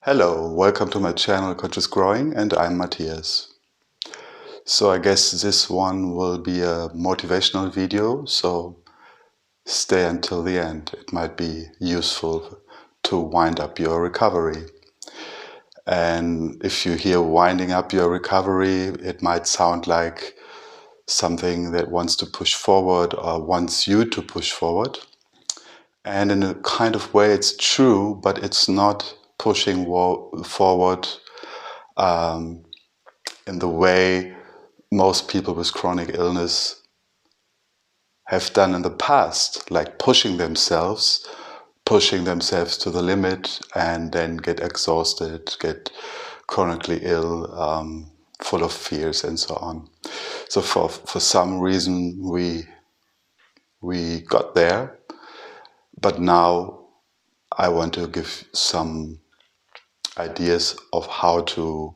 Hello, welcome to my channel Conscious Growing, and I'm Matthias. So I guess this one will be a motivational video, so stay until the end. It might be useful to wind up your recovery. And if you hear winding up your recovery, it might sound like something that wants to push forward or wants you to push forward. And in a kind of way it's true, but it's not pushing forward in the way most people with chronic illness have done in the past, like pushing themselves to the limit and then get exhausted, get chronically ill, full of fears and so on. So for some reason we got there, but now I want to give some ideas of how to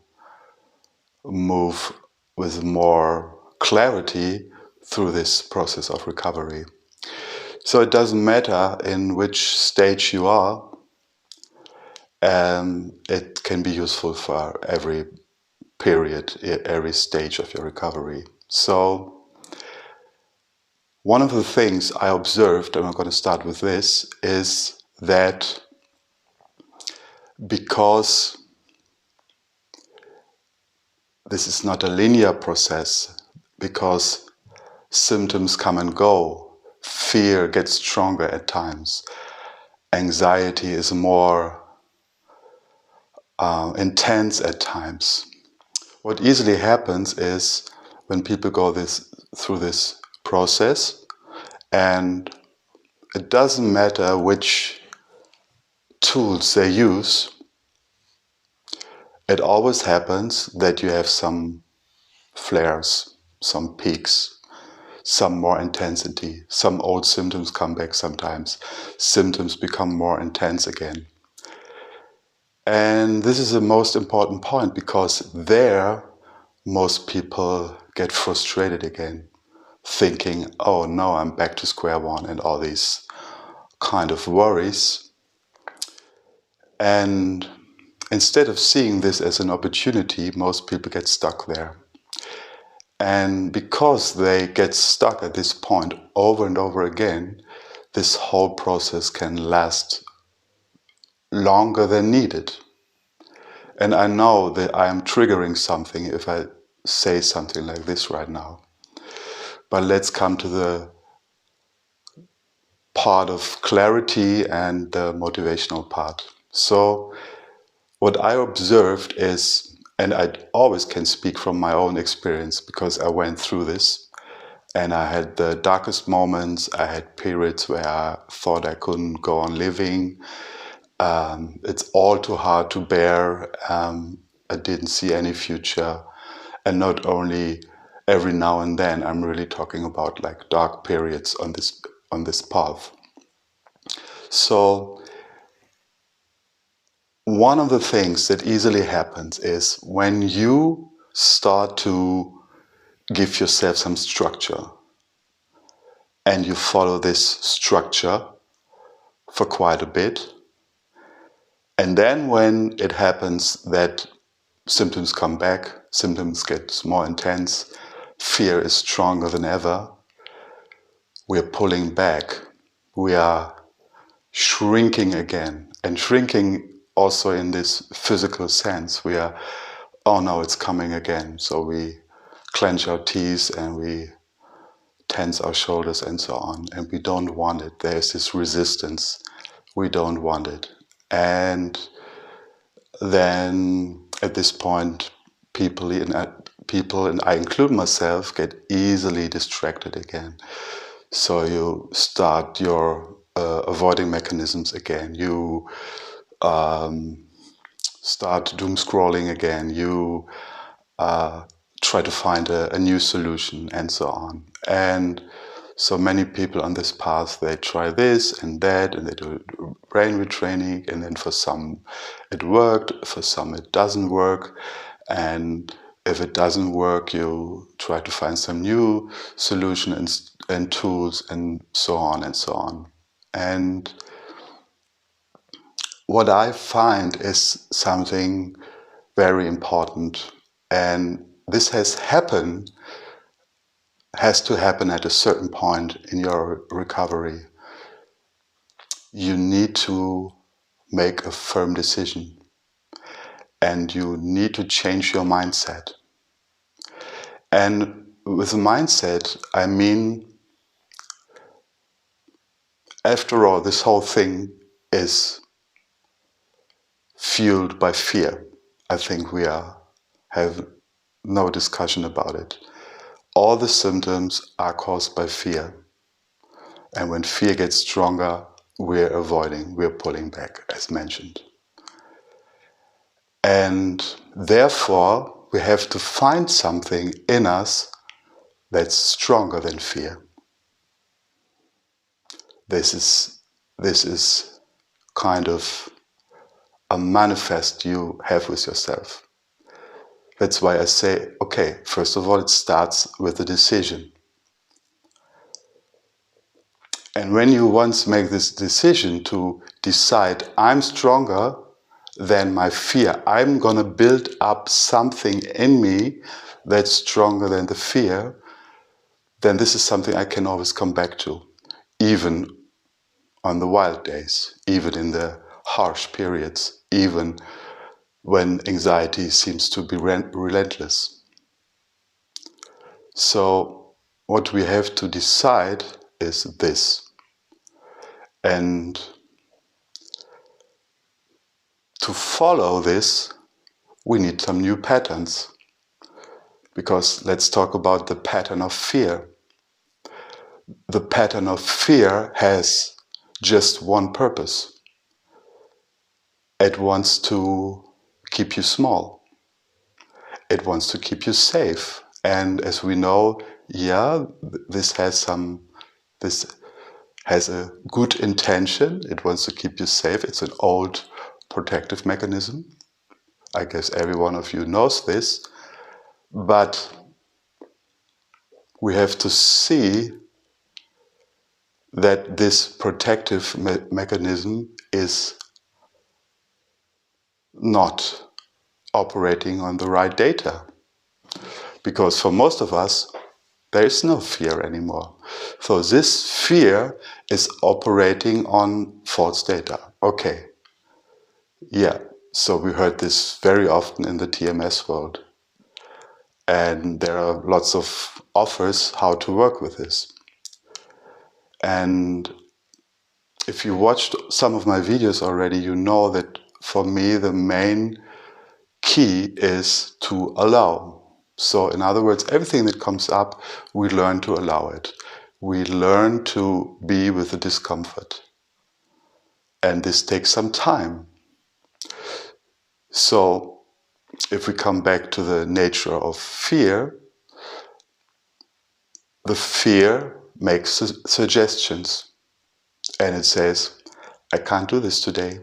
move with more clarity through this process of recovery. So it doesn't matter in which stage you are, it can be useful for every period, every stage of your recovery. So one of the things I observed, and I'm going to start with this, is that because this is not a linear process, because symptoms come and go, fear gets stronger at times, anxiety is more intense at times. What easily happens is when people go through this process, and it doesn't matter which tools they use, it always happens that you have some flares, some peaks, some more intensity. Some old symptoms come back sometimes. Symptoms become more intense again. And this is the most important point, because there most people get frustrated again, thinking, oh no, I'm back to square one, and all these kind of worries. And instead of seeing this as an opportunity, most people get stuck there. And because they get stuck at this point over and over again, this whole process can last longer than needed. And I know that I am triggering something if I say something like this right now. But let's come to the part of clarity and the motivational part. So what I observed is, and I always can speak from my own experience because I went through this, and I had the darkest moments. I had periods where I thought I couldn't go on living. It's all too hard to bear. I didn't see any future. And not only every now and then, I'm really talking about like dark periods on this path. So one of the things that easily happens is when you start to give yourself some structure, and you follow this structure for quite a bit, and then when it happens that symptoms come back, symptoms get more intense, fear is stronger than ever, we're pulling back, we are shrinking again, and shrinking also in this physical sense. We are, oh no, it's coming again. So we clench our teeth and we tense our shoulders and so on, and we don't want it. There's this resistance. We don't want it. And then at this point, people, and I include myself, get easily distracted again. So you start your avoiding mechanisms again. You start doom scrolling again. You try to find a new solution and so on. And so many people on this path, they try this and that, and they do brain retraining, and then for some it worked, for some it doesn't work. And if it doesn't work, you try to find some new solution and tools and so on and so on. And what I find is something very important, and this has to happen at a certain point in your recovery. You need to make a firm decision, and you need to change your mindset. And with a mindset, I mean, after all, this whole thing is fueled by fear. I think we have no discussion about it. All the symptoms are caused by fear. And when fear gets stronger, we're avoiding, we're pulling back, as mentioned. And therefore, we have to find something in us that's stronger than fear. This is kind of a manifest you have with yourself. That's why I say, okay, first of all, it starts with a decision. And when you once make this decision to decide, I'm stronger than my fear, I'm going to build up something in me that's stronger than the fear, then this is something I can always come back to, even on the wild days, even in the harsh periods, even when anxiety seems to be relentless. So what we have to decide is this. And to follow this, we need some new patterns. Because let's talk about the pattern of fear. The pattern of fear has just one purpose. It wants to keep you small. It wants to keep you safe. And as we know, this has a good intention. It wants to keep you safe. It's an old protective mechanism. I guess every one of you knows this. But we have to see that this protective mechanism is not operating on the right data. Because for most of us, there is no fear anymore. So this fear is operating on false data. Okay. Yeah. So we heard this very often in the TMS world. And there are lots of offers how to work with this. And if you watched some of my videos already, you know that for me the main key is to allow. So in other words, everything that comes up, we learn to allow it. We learn to be with the discomfort. And this takes some time. So if we come back to the nature of fear, the fear makes suggestions. And it says, I can't do this today.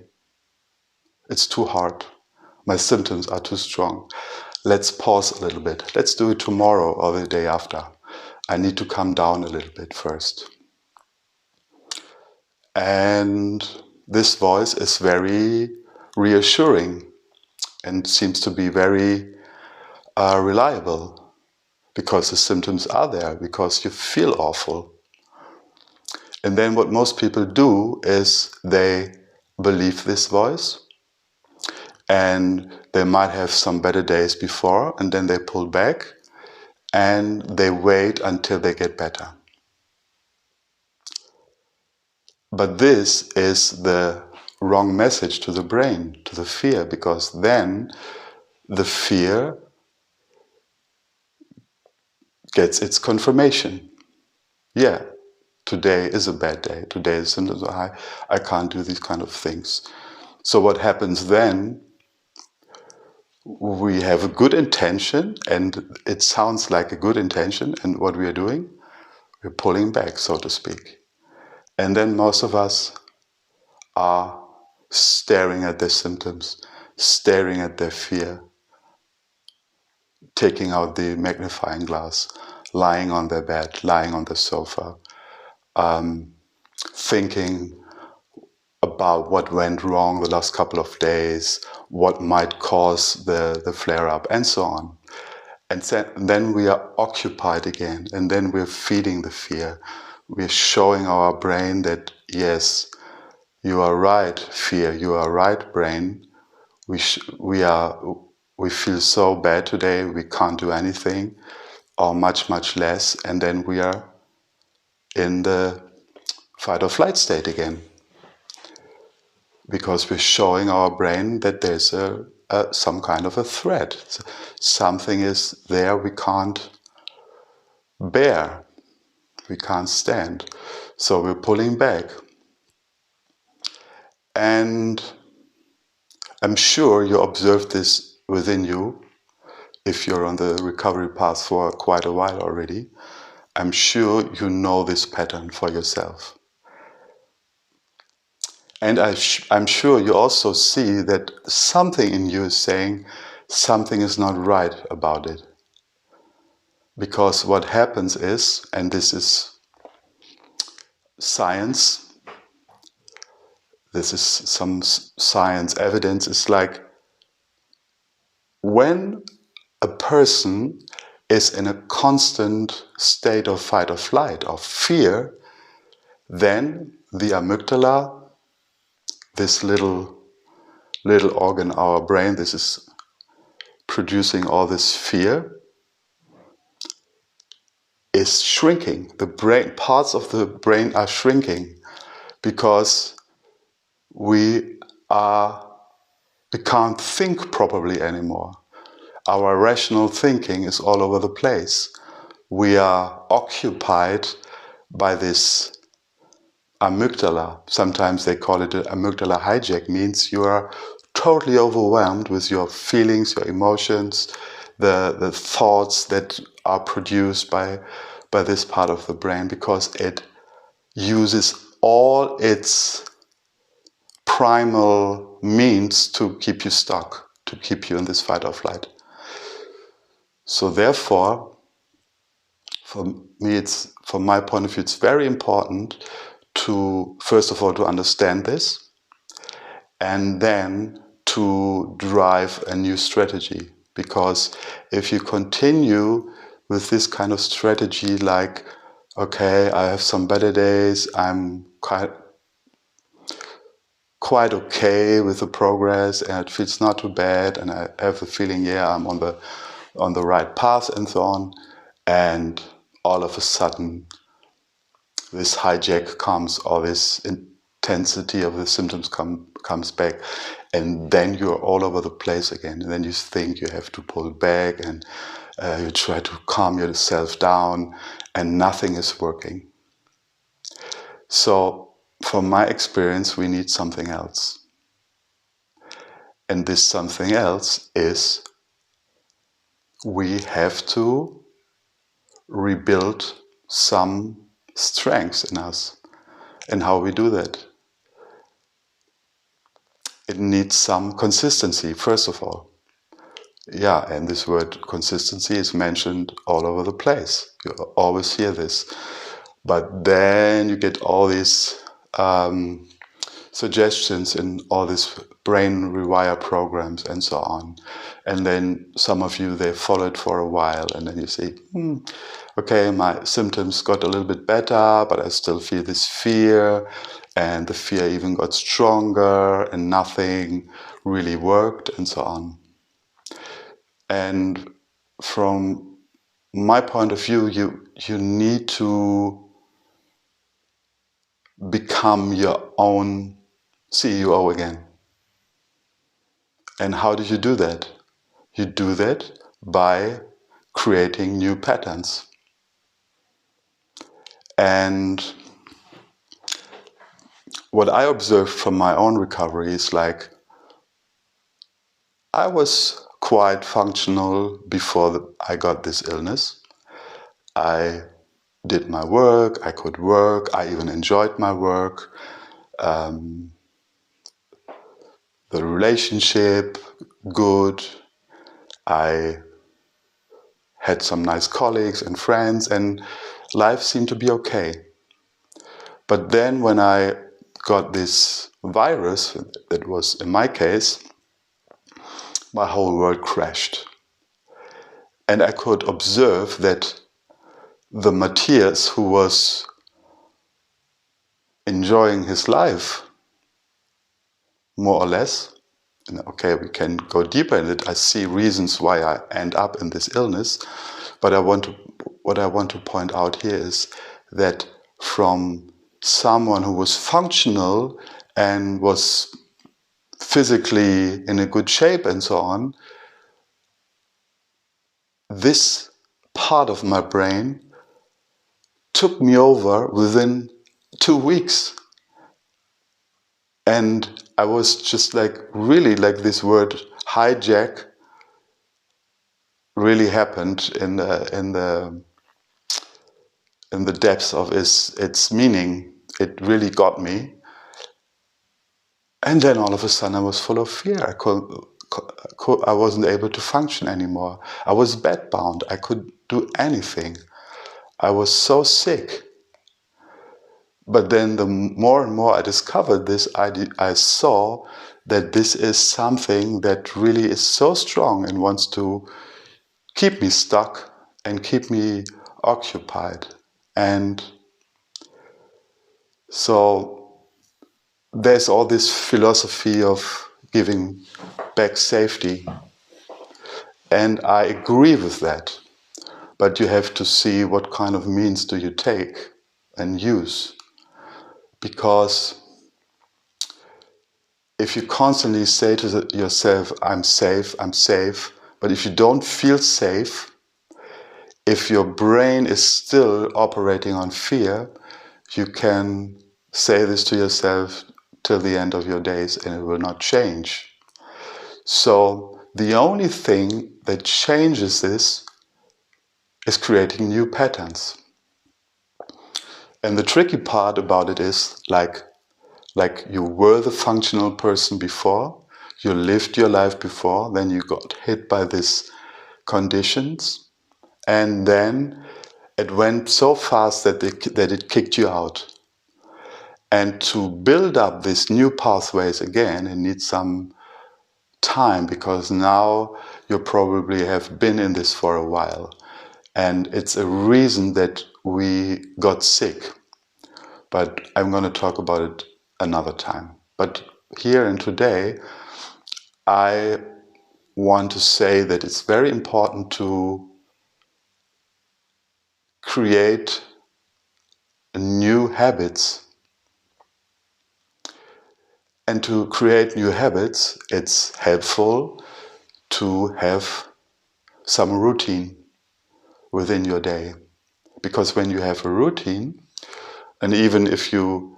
It's too hard. My symptoms are too strong. Let's pause a little bit. Let's do it tomorrow or the day after. I need to calm down a little bit first. And this voice is very reassuring and seems to be very reliable because the symptoms are there, because you feel awful. And then what most people do is they believe this voice, and they might have some better days before, and then they pull back and they wait until they get better. But this is the wrong message to the brain, to the fear, because then the fear gets its confirmation. Yeah, today is a bad day. Today the symptoms are high. I can't do these kind of things. So what happens then, we have a good intention, and it sounds like a good intention, and what we are doing, we're pulling back, so to speak. And then most of us are staring at their symptoms, staring at their fear, taking out the magnifying glass, lying on their bed, lying on the sofa, thinking about what went wrong the last couple of days, what might cause the flare-up, and so on. And then we are occupied again, and then we're feeding the fear. We're showing our brain that, yes, you are right, fear, you are right, brain. We feel so bad today, we can't do anything, or much, much less, and then we are in the fight or flight state again. Because we're showing our brain that there's some kind of a threat. Something is there we can't bear, we can't stand. So we're pulling back. And I'm sure you observed this within you if you're on the recovery path for quite a while already. I'm sure you know this pattern for yourself. And I'm sure you also see that something in you is saying something is not right about it. Because what happens is, and this is science, this is some science evidence, is like when a person is in a constant state of fight or flight, of fear, then the amygdala, this little organ, our brain, this is producing all this fear, is shrinking. The brain, parts of the brain are shrinking because we can't think properly anymore. Our rational thinking is all over the place. We are occupied by this amygdala. Sometimes they call it an amygdala hijack. Means you are totally overwhelmed with your feelings, your emotions, the thoughts that are produced by this part of the brain, because it uses all its primal means to keep you stuck, to keep you in this fight or flight. So therefore, from my point of view, it's very important to, first of all, to understand this, and then to drive a new strategy. Because if you continue with this kind of strategy, like, okay, I have some better days, I'm quite okay with the progress, and it feels not too bad, and I have the feeling, yeah, I'm on the right path, and so on, and all of a sudden this hijack comes, or this intensity of the symptoms comes back, and then you're all over the place again, and then you think you have to pull back, and you try to calm yourself down, and nothing is working. So from my experience, we need something else. And this something else is we have to rebuild some strengths in us. And how we do that? It needs some consistency, first of all. Yeah, and this word consistency is mentioned all over the place. You always hear this. But then you get all these suggestions in all these brain rewire programs and so on. And then some of you, they follow it for a while, and then you say, okay, my symptoms got a little bit better, but I still feel this fear, and the fear even got stronger, and nothing really worked, and so on. And from my point of view, you need to become your own CEO again. And how do you do that? You do that by creating new patterns. And what I observed from my own recovery is like, I was quite functional before I got this illness. I did my work, I could work, I even enjoyed my work. The relationship, good. I had some nice colleagues and friends, and life seemed to be okay. But then when I got this virus, that was in my case, my whole world crashed. And I could observe that the Matthias who was enjoying his life, more or less, and okay, we can go deeper in it. I see reasons why I end up in this illness, but what I want to point out here is that from someone who was functional and was physically in a good shape and so on, this part of my brain took me over within 2 weeks. And I was just like, really, like, this word hijack really happened in the depths of its meaning. It really got me. And then all of a sudden I was full of fear. I wasn't able to function anymore. I was bedbound. I could do anything. I was so sick. But then the more and more I discovered this, I saw that this is something that really is so strong and wants to keep me stuck and keep me occupied. And so there's all this philosophy of giving back safety. And I agree with that. But you have to see what kind of means do you take and use. Because if you constantly say to yourself, I'm safe, but if you don't feel safe, if your brain is still operating on fear, you can say this to yourself till the end of your days and it will not change. So the only thing that changes this is creating new patterns. And the tricky part about it is, like you were the functional person before, you lived your life before, then you got hit by these conditions, and then it went so fast that it kicked you out. And to build up these new pathways again, it needs some time, because now you probably have been in this for a while. And it's a reason that we got sick. But I'm going to talk about it another time. But here and today, I want to say that it's very important to create new habits. And to create new habits, it's helpful to have some routine within your day. Because when you have a routine, and even if you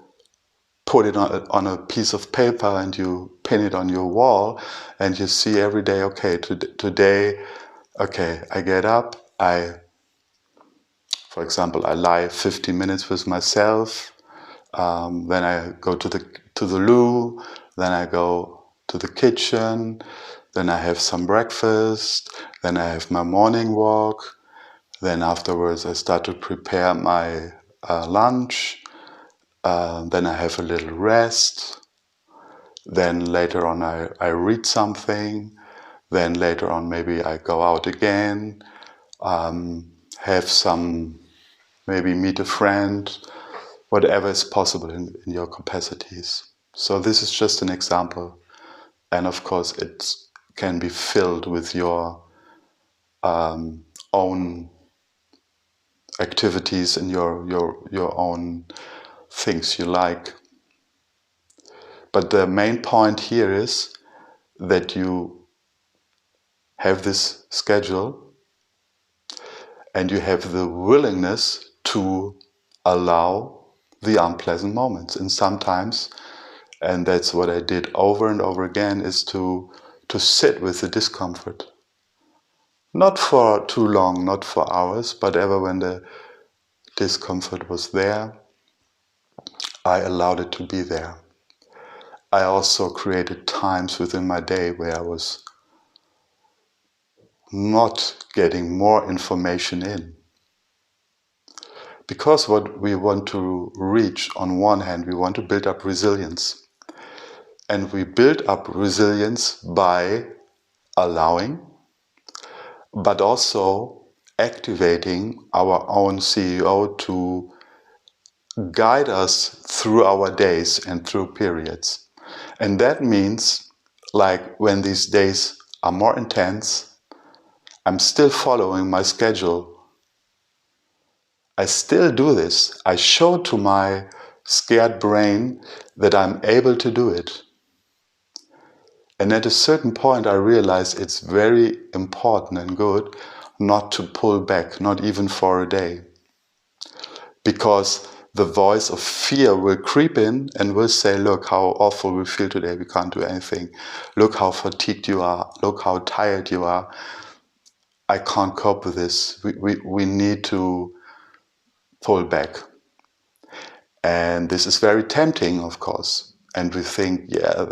put it on a piece of paper and you pin it on your wall, and you see every day, okay, today, okay, I get up, for example, I lie 15 minutes with myself, then I go to the loo, then I go to the kitchen, then I have some breakfast, then I have my morning walk, then afterwards I start to prepare my lunch, then I have a little rest, then later on I read something, then later on maybe I go out again, have some, maybe meet a friend, whatever is possible in your capacities. So this is just an example. And of course it can be filled with your own activities and your own things you like. But the main point here is that you have this schedule and you have the willingness to allow the unpleasant moments. And sometimes, and that's what I did over and over again, is to sit with the discomfort. Not for too long, not for hours, but ever when the discomfort was there, I allowed it to be there. I also created times within my day where I was not getting more information in. Because what we want to reach, on one hand, we want to build up resilience. And we build up resilience by allowing, but also activating our own CEO to guide us through our days and through periods. And that means, like, when these days are more intense, I'm still following my schedule. I still do this. I show to my scared brain that I'm able to do it. And at a certain point, I realize it's very important and good not to pull back, not even for a day. Because the voice of fear will creep in and will say, look how awful we feel today, we can't do anything. Look how fatigued you are, look how tired you are. I can't cope with this. We need to pull back. And this is very tempting, of course. And we think, yeah,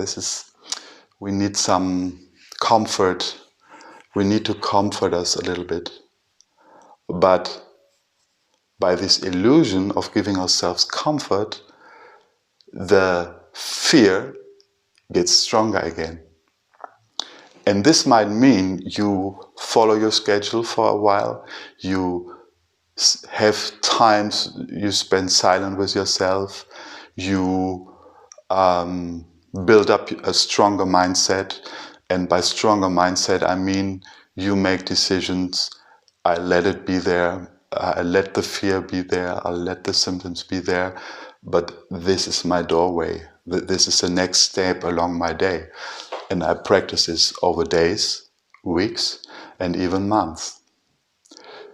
we need some comfort. We need to comfort us a little bit. But by this illusion of giving ourselves comfort, the fear gets stronger again. And this might mean you follow your schedule for a while, you have times you spend silent with yourself, you build up a stronger mindset. And by stronger mindset, I mean you make decisions. I let it be there. I let the fear be there. I let the symptoms be there. But this is my doorway. This is the next step along my day. And I practice this over days, weeks, and even months.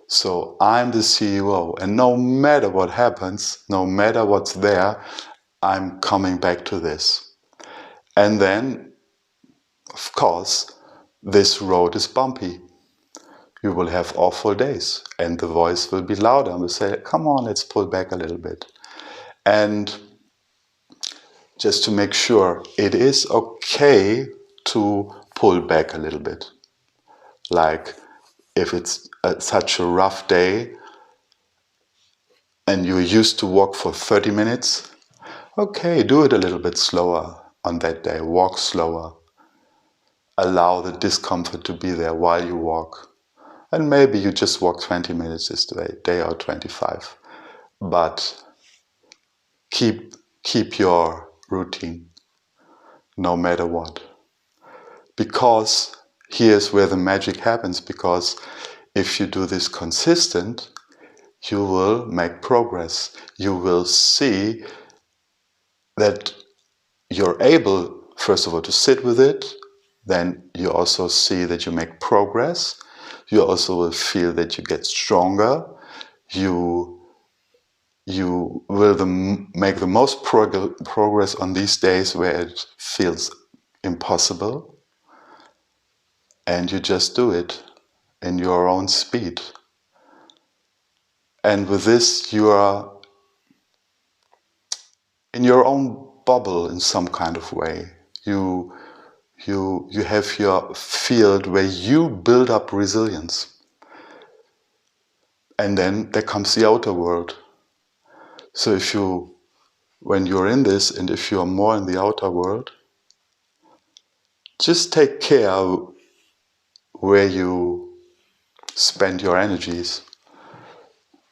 So I'm the CEO, and no matter what happens, no matter what's there, I'm coming back to this. And then, of course, this road is bumpy. You will have awful days, and the voice will be louder and will say, come on, let's pull back a little bit. And just to make sure, it is okay to pull back a little bit. Like if it's such a rough day and you're used to walk for 30 minutes, okay, do it a little bit slower on that day. Walk slower. Allow the discomfort to be there while you walk. And maybe you just walk 20 minutes this day or 25. But keep your routine no matter what. Because here's where the magic happens. Because if you do this consistent, you will make progress. You will see that you're able, first of all, to sit with it. Then you also see that you make progress. You also will feel that you get stronger. You will make the most progress on these days where it feels impossible. And you just do it in your own speed. And with this, you are in your own bubble in some kind of way. You have your field where you build up resilience. And then there comes the outer world. So when you're in this, and if you're more in the outer world, just take care where you spend your energies.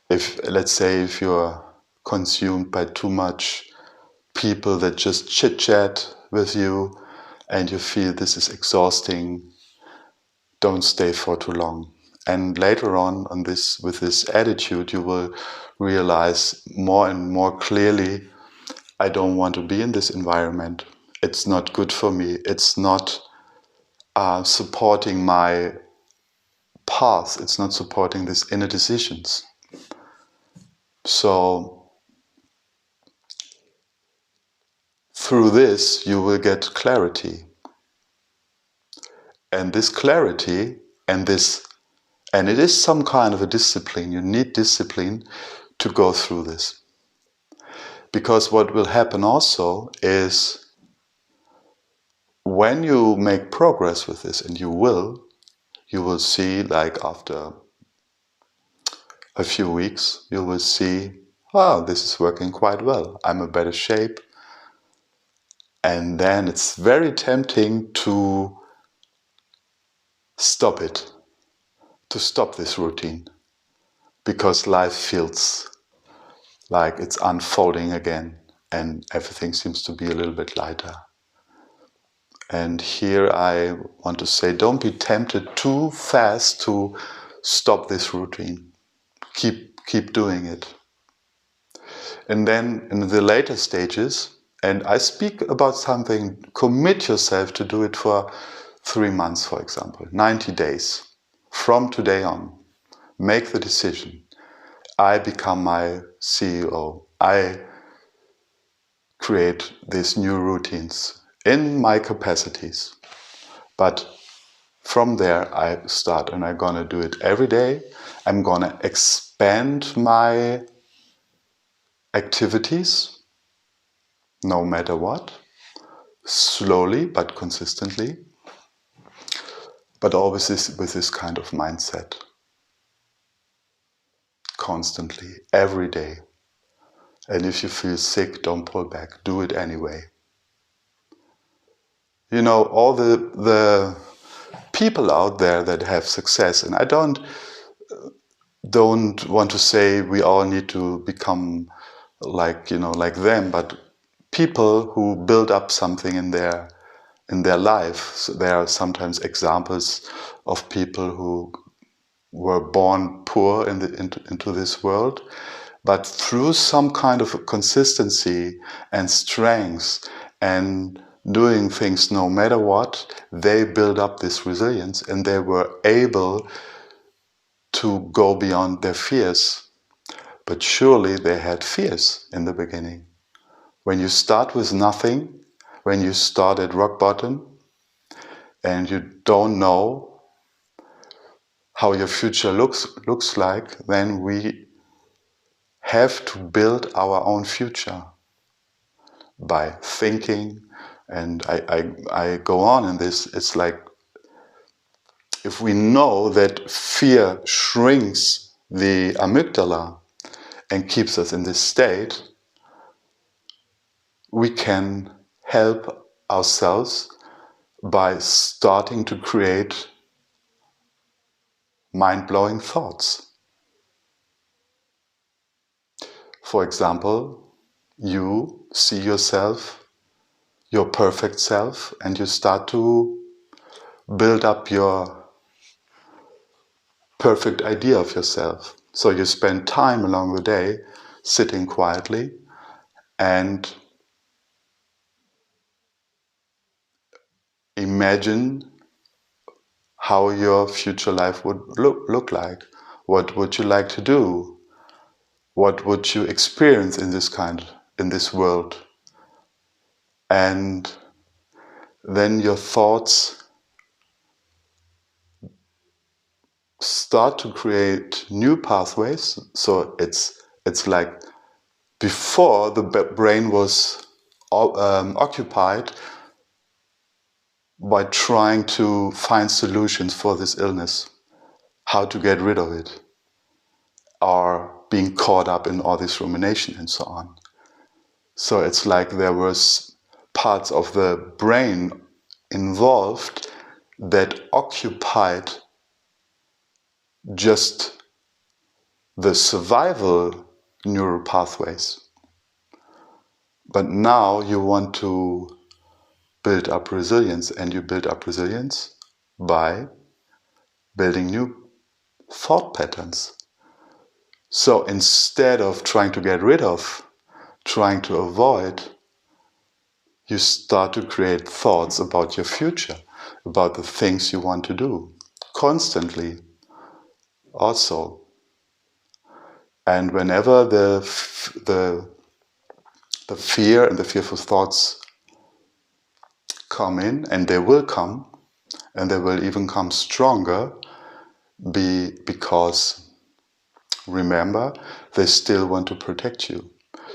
Let's say if you're consumed by too much people that just chit chat with you and you feel this is exhausting, don't stay for too long. And later on with this attitude, you will realize more and more clearly, I don't want to be in this environment. It's not good for me. It's not supporting my path. It's not supporting these inner decisions. So through this, you will get clarity. And this clarity and it is some kind of a discipline. You need discipline to go through this. Because what will happen also is when you make progress with this, and you will see, like after a few weeks, you will see, wow, this is working quite well. I'm in better shape. And then it's very tempting to stop it, to stop this routine, because life feels like it's unfolding again and everything seems to be a little bit lighter. And here I want to say, don't be tempted too fast to stop this routine. Keep doing it. And then in the later stages, and I speak about something, commit yourself to do it for 3 months, for example, 90 days. From today on, make the decision. I become my CEO. I create these new routines in my capacities. But from there, I start and I'm gonna do it every day. I'm gonna expand my activities, no matter what, slowly but consistently, but always with this kind of mindset, constantly, every day. And if you feel sick, don't pull back, do it anyway. You know, all the people out there that have success, and I don't want to say we all need to become like, you know, like them, but people who build up something in their life. So there are sometimes examples of people who were born poor into this world, but through some kind of consistency and strength and doing things no matter what, they build up this resilience and they were able to go beyond their fears. But surely they had fears in the beginning. When you start with nothing, when you start at rock bottom and you don't know how your future looks like, then we have to build our own future by thinking. And I go on in this. It's like, if we know that fear shrinks the amygdala and keeps us in this state, we can help ourselves by starting to create mind-blowing thoughts. For example, you see yourself, your perfect self, and you start to build up your perfect idea of yourself. So you spend time along the day sitting quietly and imagine how your future life would look like. What would you like to do? What would you experience in this world? And then your thoughts start to create new pathways. So it's like before the brain was occupied by trying to find solutions for this illness, how to get rid of it, or being caught up in all this rumination and so on. So it's like there was parts of the brain involved that occupied just the survival neural pathways. But now you want to build up resilience, and you build up resilience by building new thought patterns. So instead of trying to get rid of, trying to avoid, you start to create thoughts about your future, about the things you want to do, constantly also. And whenever the fear and the fearful thoughts come in, and they will come, and they will even come stronger, because remember, they still want to protect you.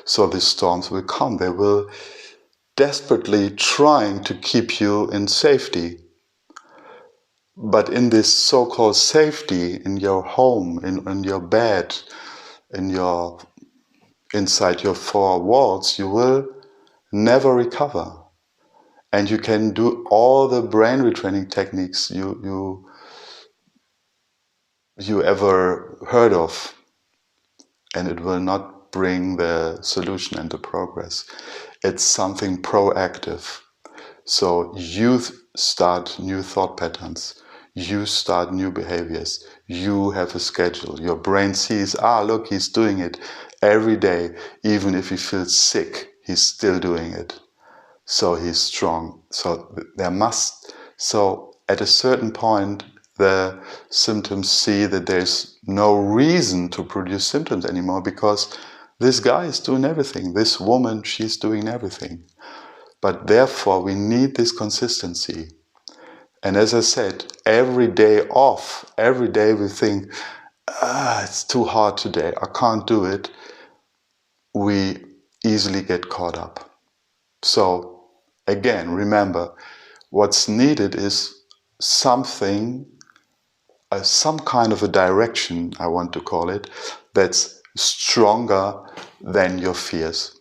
So the storms will come. They will desperately trying to keep you in safety. But in this so-called safety, in your home, in your bed, inside your four walls, you will never recover. And you can do all the brain retraining techniques you ever heard of, and it will not bring the solution and the progress. It's something proactive. So you start new thought patterns, you start new behaviors, you have a schedule. Your brain sees, look, he's doing it every day. Even if he feels sick, he's still doing it. So he's strong. So at a certain point, the symptoms see that there's no reason to produce symptoms anymore, because this guy is doing everything. This woman, she's doing everything. But therefore, we need this consistency. And as I said, every day off, every day we think, it's too hard today, I can't do it. We easily get caught up. So again, remember, what's needed is something, some kind of a direction, I want to call it, that's stronger than your fears.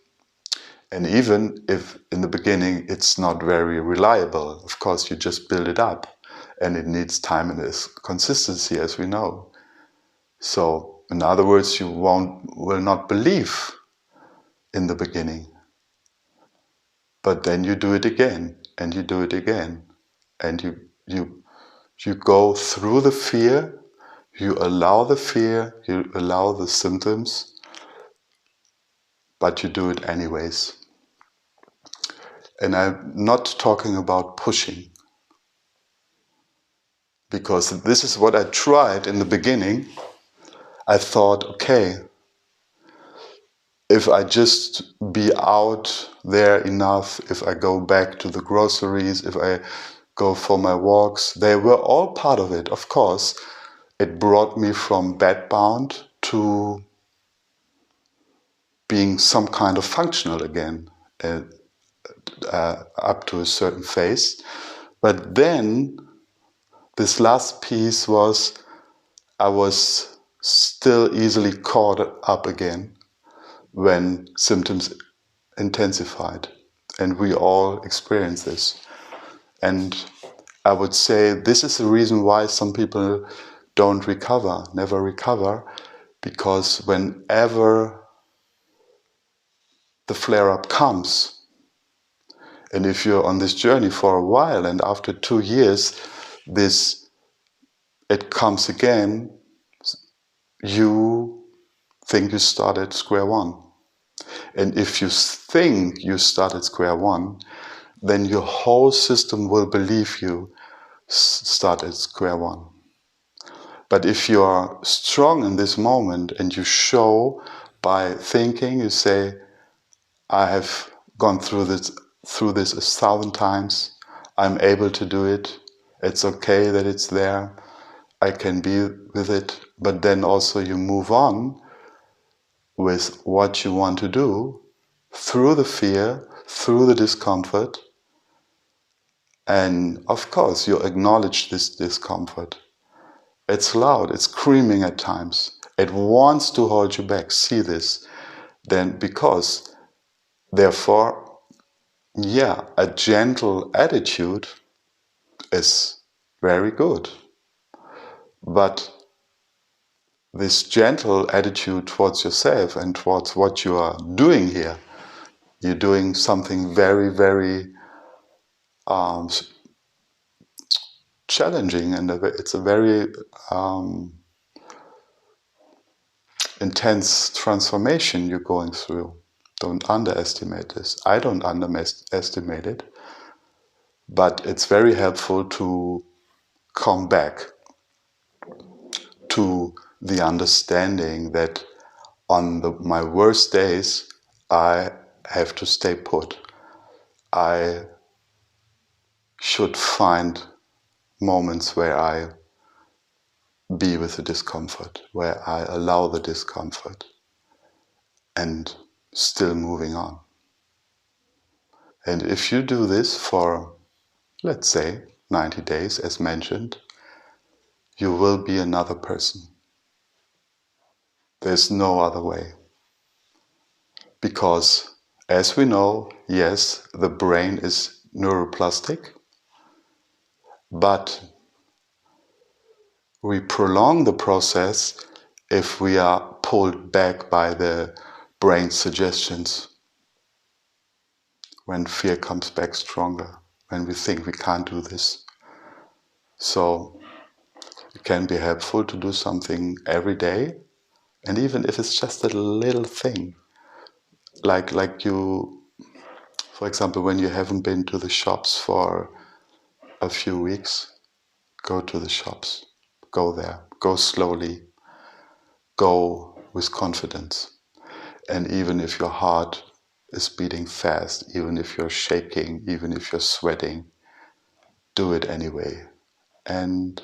And even if in the beginning it's not very reliable, of course you just build it up, and it needs time and consistency, as we know. So in other words, you will not believe in the beginning, but then you do it again, and you do it again, and you go through the fear, you allow the fear, you allow the symptoms, but you do it anyways. And I'm not talking about pushing, because this is what I tried in the beginning. I thought, okay, if I just be out there enough, if I go back to the groceries, if I go for my walks, they were all part of it. Of course, it brought me from bedbound to being some kind of functional again, up to a certain phase. But then this last piece was, I was still easily caught up again when symptoms intensified. And we all experience this. And I would say this is the reason why some people don't recover, never recover, because whenever the flare-up comes, and if you're on this journey for a while and after 2 years it comes again, you think you start at square one. And if you think you start at square one, then your whole system will believe you start at square one. But if you are strong in this moment and you show by thinking, you say, I have gone through this 1,000 times, I'm able to do it, it's okay that it's there, I can be with it, but then also you move on with what you want to do through the fear, through the discomfort, and of course you acknowledge this discomfort. It's loud, it's screaming at times. It wants to hold you back. See this. Then because, therefore, a gentle attitude is very good. But this gentle attitude towards yourself and towards what you are doing here, you're doing something very, very challenging, and it's a very intense transformation you're going through. Don't underestimate this. I don't underestimate it, but it's very helpful to come back to the understanding that on my worst days, I have to stay put. I should find moments where I be with the discomfort, where I allow the discomfort and still moving on. And if you do this for, let's say, 90 days, as mentioned, you will be another person. There's no other way. Because, as we know, yes, the brain is neuroplastic, but we prolong the process if we are pulled back by the brain suggestions, when fear comes back stronger, when we think we can't do this. So it can be helpful to do something every day, and even if it's just a little thing, like you, for example, when you haven't been to the shops for a few weeks, go to the shops, go there, go slowly, go with confidence. And even if your heart is beating fast, even if you're shaking, even if you're sweating, do it anyway. And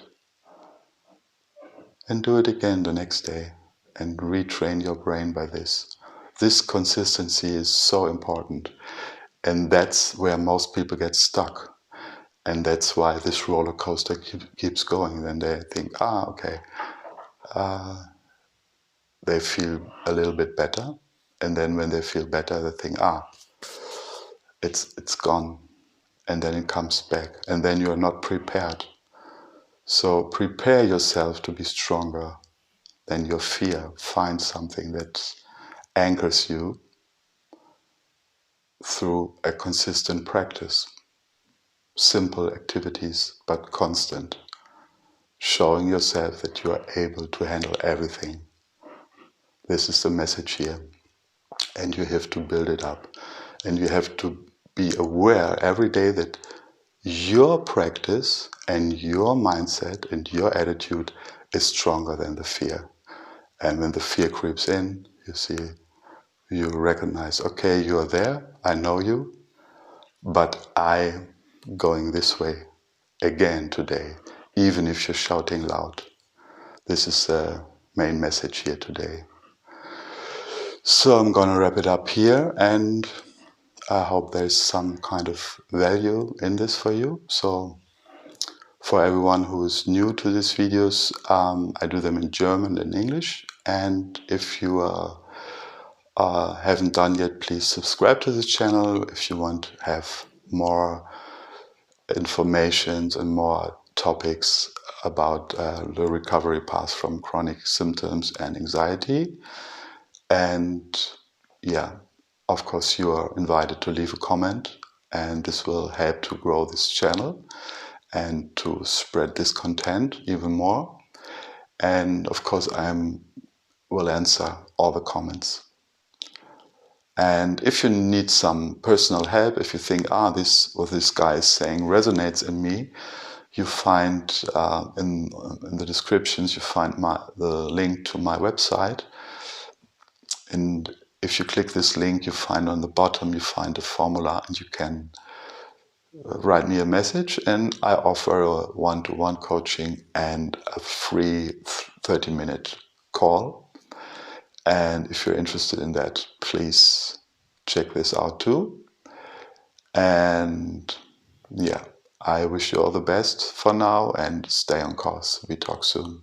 do it again the next day and retrain your brain by this. This consistency is so important. And that's where most people get stuck. And that's why this roller coaster keeps going. Then they think, okay, they feel a little bit better. And then when they feel better, they think, it's gone. And then it comes back. And then you're not prepared. So prepare yourself to be stronger than your fear. Find something that anchors you through a consistent practice. Simple activities, but constant. Showing yourself that you are able to handle everything. This is the message here. And you have to build it up. And you have to be aware every day that your practice and your mindset and your attitude is stronger than the fear. And when the fear creeps in, you see, you recognize, okay, you're there, I know you, but I'm going this way again today, even if you're shouting loud. This is the main message here today. So I'm going to wrap it up here, and I hope there's some kind of value in this for you. So for everyone who is new to these videos, I do them in German and English. And if you haven't done yet, please subscribe to this channel if you want to have more information and more topics about the recovery path from chronic symptoms and anxiety. And yeah, of course, you are invited to leave a comment, and this will help to grow this channel and to spread this content even more. And of course, I will answer all the comments. And if you need some personal help, if you think, this what this guy is saying resonates in me, you find in the descriptions, you find the link to my website. And if you click this link, you find on the bottom, you find a formula, and you can write me a message, and I offer a one-to-one coaching and a free 30-minute call. And if you're interested in that, please check this out too. And yeah, I wish you all the best for now, and stay on course. We talk soon.